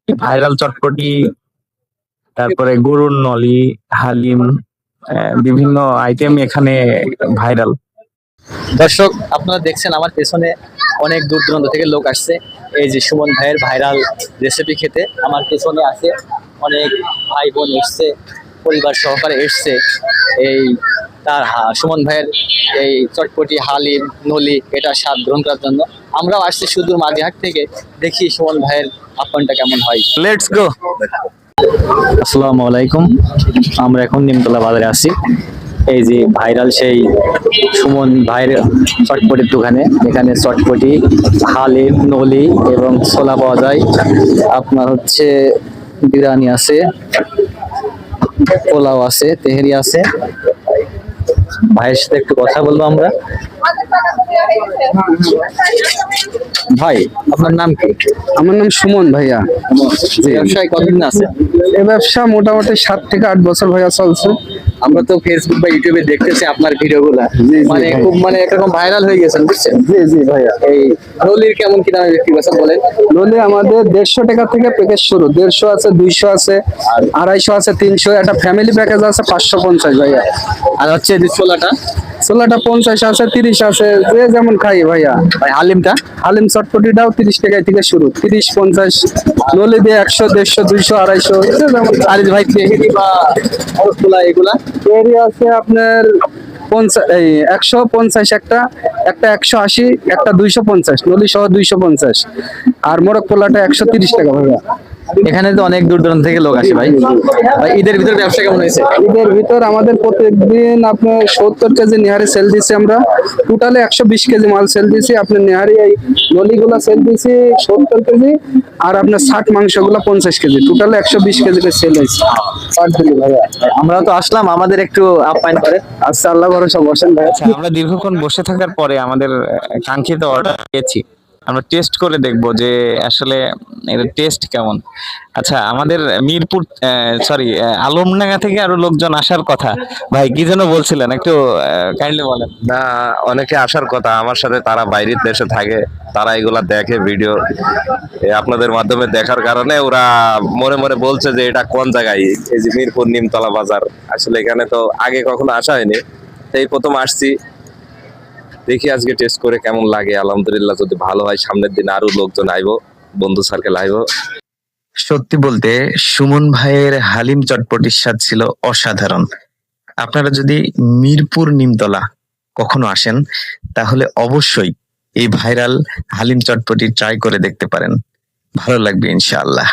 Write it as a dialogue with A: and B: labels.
A: Viral চটপটি, তারপরে গরুর নলি, হালিম, বিভিন্ন আইটেম এখানে ভাইরাল।
B: দর্শক, আপনারা দেখছেন আমার পেছনে অনেক দূর দূরান্ত থেকে লোক আসছে এই যে সুমন ভাইয়ের ভাইরাল রেসিপি খেতে। আমার পেছনে আছে অনেক ভাই বোন এসছে, পরিবার সহকারে এসছে এই সুমন ভাইয়ের এই চটপটি, হালিম, নলি এটা স্বাদ গ্রহণ করার জন্য। আমরাও আসছি সুদূর মাঝিহাট থেকে, দেখি সুমন ভাইয়ের আপ্যায়নটা কেমন হয়। Let's go. আসসালামু আলাইকুম, আমরা এখন নিমতলা বাজারে আছি। এই যে ভাইরাল সেই সুমন ভাইয়ের চটপটির দোকানে, এখানে চটপটি, হালিম, নলি এবং ছোলা পাওয়া যায়। আপনার হচ্ছে বিরিয়ানি আছে, পোলাও আছে, তেহেরি আছে। ভাইয়ের সাথে একটু কথা বলবো আমরা। ভাই, আপনার নাম কি?
C: আমার নাম সুমন ভাইয়া।
B: ব্যবসায় কতদিন আছে?
C: এই ব্যবসা মোটামুটি 7 থেকে 8 বছর ভাইয়া চলছে।
B: আমরা তো ফেসবুক বা ইউটিউবে দেখতেছি আপনার ভিডিওগুলা, মানে খুব মানে একরকম ভাইরাল হয়ে গেছেন, বুঝছেন?
C: জি জি ভাইয়া।
B: এই নলির কেমন কি দামে বিক্রি করছেন বলেন?
C: নলি আমাদের 150 টাকা থেকে প্যাকেজ শুরু। 150 আছে, 200 আছে, 250 আছে, 300। একটা ফ্যামিলি প্যাকেজ আছে 550 ভাইয়া।
B: আর হচ্ছে যে ছোলাটা,
C: ছোলাটা 50 আছে, 30 আছে, যে যেমন খাই ভাইয়া।
B: ভাই হালিমটা,
C: হালিম চটপটিটাও 30 টাকা থেকে শুরু। 30, 50। নলি দিয়ে 100, 150, 200, 250, যে যেমন।
B: আর এই যে ভাই তেহেরি বা ছোলা এগুলা
C: এরিয়া আছে আপনার 150 একটা, একটা 180, একটা 250, নলি সহ 250। আর মোরগ পোলাটা 130 টাকা ভাইয়া।
B: এখানে তো অনেক দূর দূরান্ত থেকে লোক আসে ভাই। ভাই ঈদের ভিতরে ব্যবসা কেমন হয়েছে?
C: ঈদের ভিতর আমাদের প্রত্যেকদিন আপনার 70 কেজি নেহারি সেল দিচ্ছি আমরা। টোটালে 120 কেজি মাল সেল দিচ্ছি। আপনার নেহারি এই নলিগুলা সেল দিচ্ছি 70 কেজি, আর আপনার 60 মাংসগুলা 50 কেজি। টোটালে 120 কেজি সেল হয়েছে পার দিলি ভাইয়া।
B: আমরা তো আসলাম, আমাদের একটু আপ্যায়ন করে।
C: আচ্ছা, আল্লাহ ভরসা, বসেন ভাইয়া।
A: আমরা দীর্ঘক্ষণ বসে থাকার পরে আমাদের কাঙ্ক্ষিত অর্ডার পেয়েছি। আমরা টেস্ট করে দেখবো যে আসলে এর টেস্ট কেমন। আচ্ছা, আমাদের মিরপুর, সরি, আলমডাঙ্গা থেকে আরো লোকজন আসার কথা। ভাই কি যেন বলছিলেন, একটু কাইন্ডলি বলেন।
D: না, অনেকে আসার কথা আমার সাথে, তারা বাইরের দেশে থাকে, তারা এগুলা দেখে ভিডিও আপনাদের মাধ্যমে দেখার কারণে ওরা মনে মনে বলছে যে এটা কোন জায়গায়, এই যে মিরপুর নিমতলা বাজার। আসলে এখানে তো আগে কখনো আসা হয়নি, এই প্রথম আসছি। দেখি আজকে টেস্ট করে কেমন লাগে। আলহামদুলিল্লাহ, যদি ভালো হয় সামনের দিন আরো লোকজন আইবো, বন্ধু সার্কেল আইবো।
A: সত্যি বলতে সুমন ভাইয়ের হালিম চটপটির স্বাদ ছিল অসাধারণ। আপনারা যদি মিরপুর নিমতলা কখনো আসেন তাহলে অবশ্যই এই ভাইরাল হালিম চটপটি ট্রাই করে দেখতে পারেন, ভালো লাগবে ইনশাআল্লাহ।